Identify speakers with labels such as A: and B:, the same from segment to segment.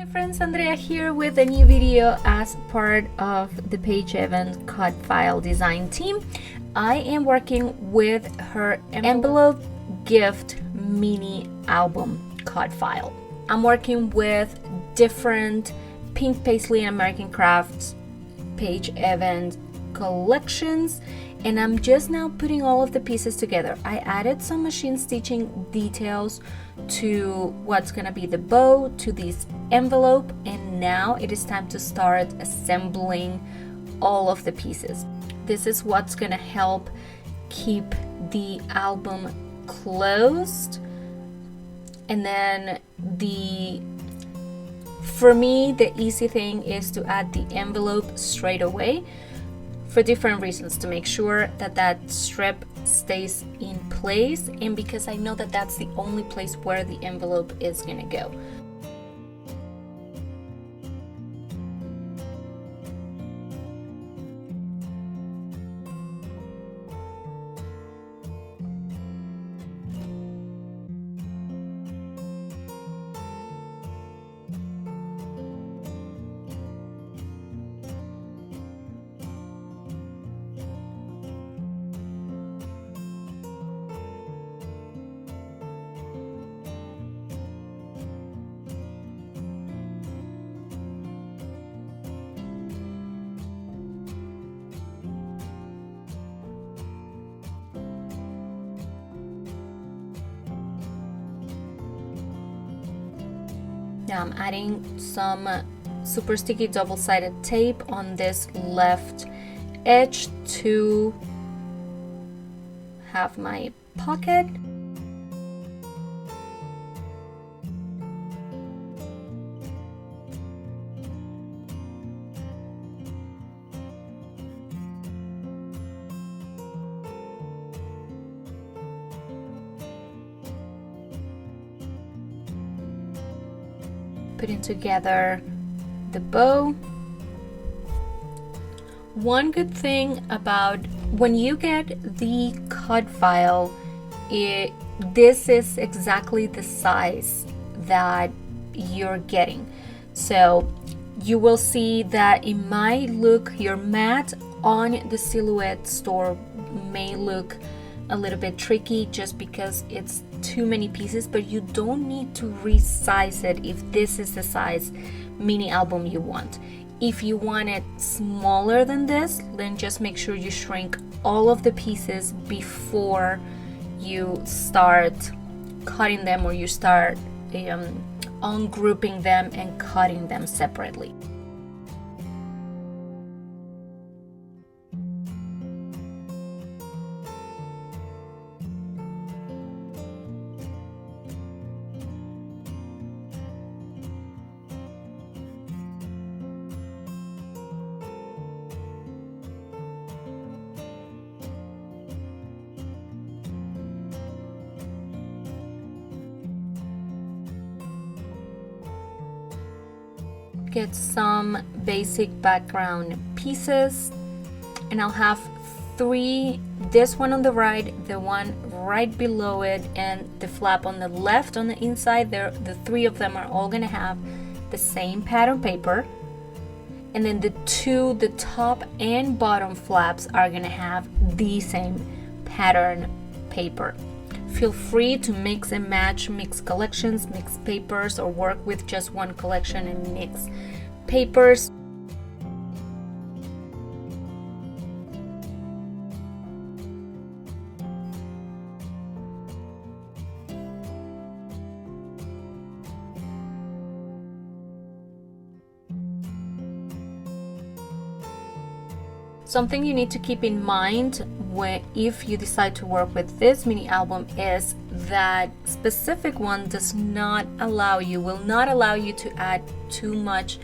A: Hi friends, Andrea here with a new video as part of the Paige event cut file design team. I am working with her envelope gift mini album cut file. I'm working with different Pink Paisley and American Crafts Paige event collections, and I'm just now putting all of the pieces together. I added some machine stitching details to what's gonna be the bow to this envelope, and now it is time to start assembling all of the pieces. This is what's gonna help keep the album closed, and then for me the easy thing is to add the envelope straight away for different reasons, to make sure that that strip stays in place, and because I know that that's the only place where the envelope is gonna go. Now I'm adding some super sticky double-sided tape on this left edge to have my pocket. Putting together the bow. One good thing about when you get the cut file, this is exactly the size that you're getting. So you will see that it might look, your mat on the Silhouette store may look a little bit tricky just because it's too many pieces, but you don't need to resize it if this is the size mini album you want. If you want it smaller than this, then just make sure you shrink all of the pieces before you start cutting them, or you start ungrouping them and cutting them separately. Get some basic background pieces, and I'll have three, this one on the right, the one right below it, and the flap on the left on the inside. The three of them are all gonna have the same pattern paper, and then the top and bottom flaps are gonna have the same pattern paper. Feel free to mix and match, mix collections, mix papers, or work with just one collection and mix papers. Something you need to keep in mind if you decide to work with this mini album is that specific one will not allow you to add too much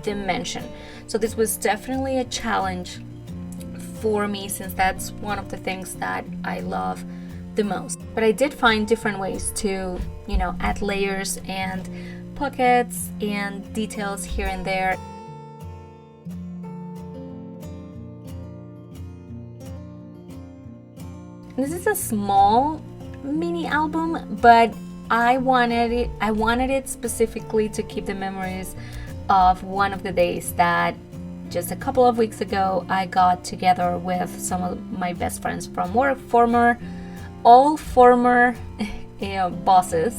A: dimension. So this was definitely a challenge for me, since that's one of the things that I love the most. But I did find different ways to, add layers and pockets and details here and there. This is a small mini album, but I wanted it specifically to keep the memories of one of the days that just a couple of weeks ago I got together with some of my best friends from work, all former bosses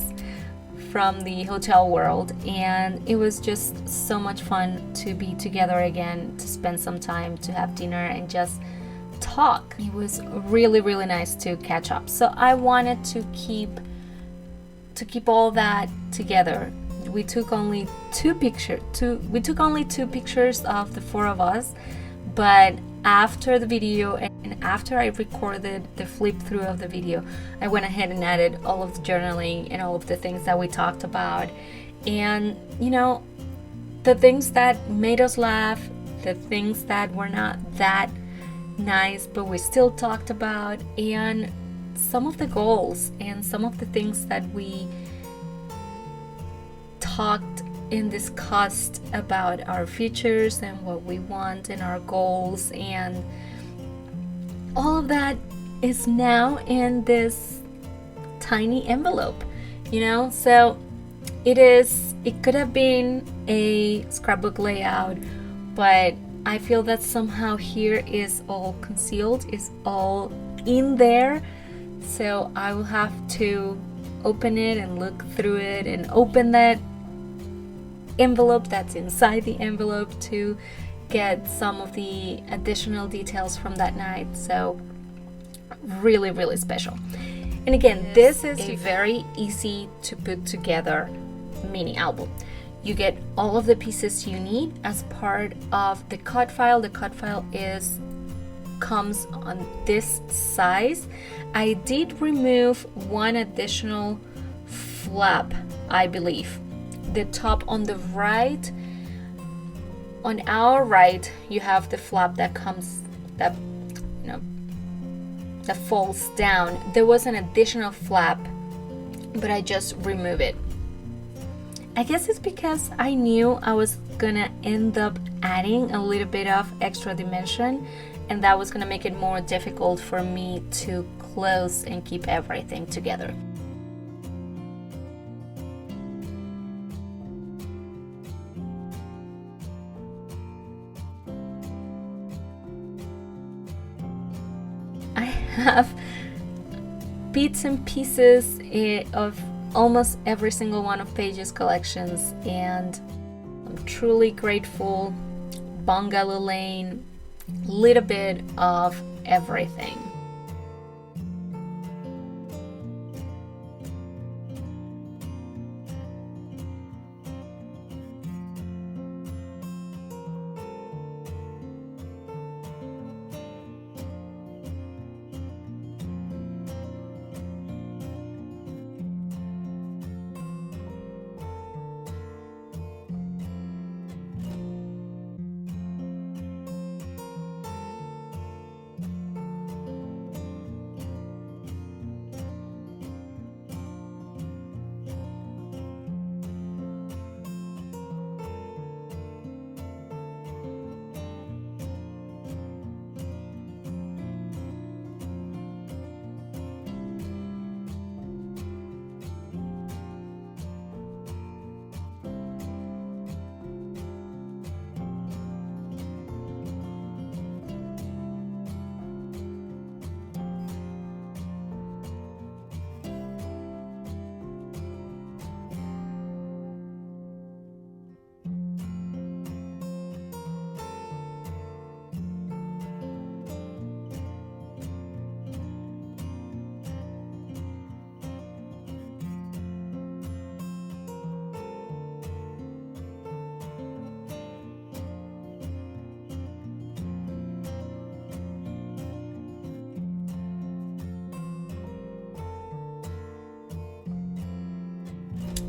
A: from the hotel world, and it was just so much fun to be together again, to spend some time, to have dinner and just talk. It was really, really nice to catch up. So I wanted to keep all that together. We took only two pictures of the four of us, but after the video and after I recorded the flip through of the video, I went ahead and added all of the journaling and all of the things that we talked about, and the things that made us laugh, the things that were not that nice but we still talked about, and some of the goals and some of the things that we talked and discussed about our futures and what we want and our goals, and all of that is now in this tiny envelope, so it could have been a scrapbook layout, but I feel that somehow here is all concealed, is all in there, so I will have to open it and look through it and open that envelope that's inside the envelope to get some of the additional details from that night. So really, really special. And again, this is a very easy to put together mini album. You get all of the pieces you need as part of the cut file. The cut file comes on this size. I did remove one additional flap, I believe. The top on the right, on our right, you have the flap that falls down. There was an additional flap, but I just removed it. I guess it's because I knew I was gonna end up adding a little bit of extra dimension, and that was gonna make it more difficult for me to close and keep everything together. I have bits and pieces of almost every single one of Paige's collections, and I'm truly grateful. Bungalow Lane, little bit of everything.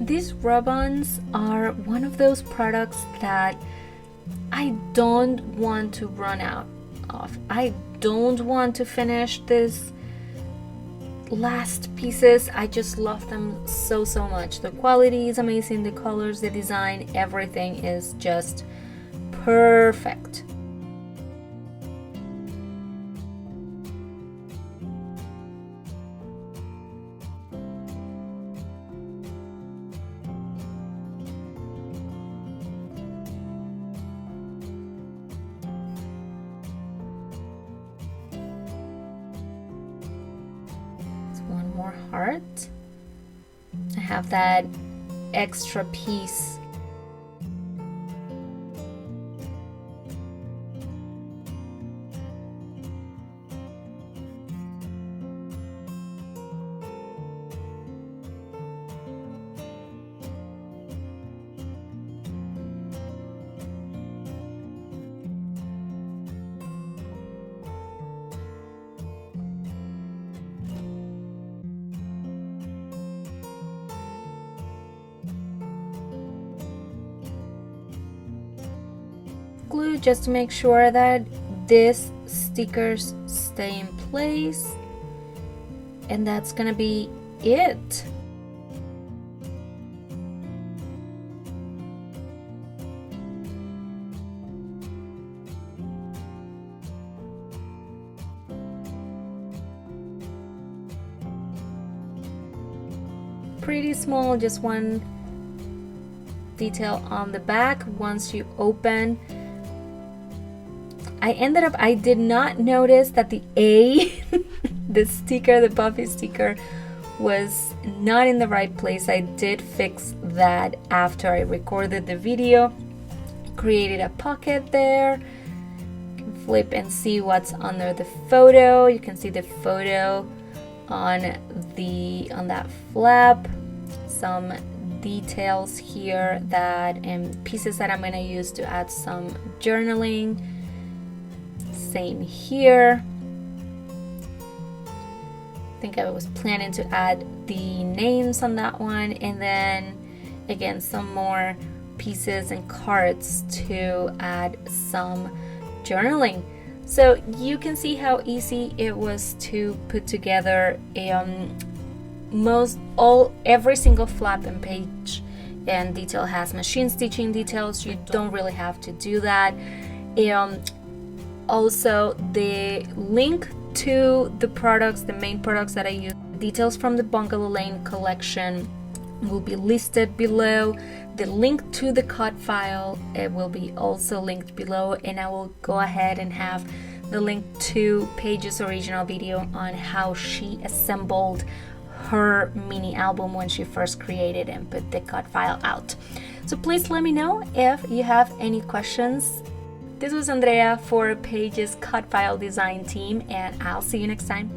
A: These rub-ons are one of those products that I don't want to run out of. I don't want to finish this last pieces. I just love them so much. The quality is amazing, the colors, the design, everything is just perfect. more heart. I have that extra piece. Glue just to make sure that these stickers stay in place, and that's gonna be it. Pretty small, just one detail on the back. Once you open, I did not notice that the A, the sticker, the puffy sticker, was not in the right place. I did fix that after I recorded the video. Created a pocket there. You can flip and see what's under the photo. You can see the photo on that flap. Some details here and pieces that I'm gonna use to add some journaling. Same here. I think I was planning to add the names on that one, and then again some more pieces and cards to add some journaling. So you can see how easy it was to put together. Every single flap and page and detail has machine stitching details. You don't really have to do that. Also, the link to the products, the main products that I use, details from the Bungalow Lane collection will be listed below. The link to the cut file, it will be also linked below, and I will go ahead and have the link to Paige's original video on how she assembled her mini album when she first created and put the cut file out. So please let me know if you have any questions. This was Andrea for Paige's cut file design team, and I'll see you next time.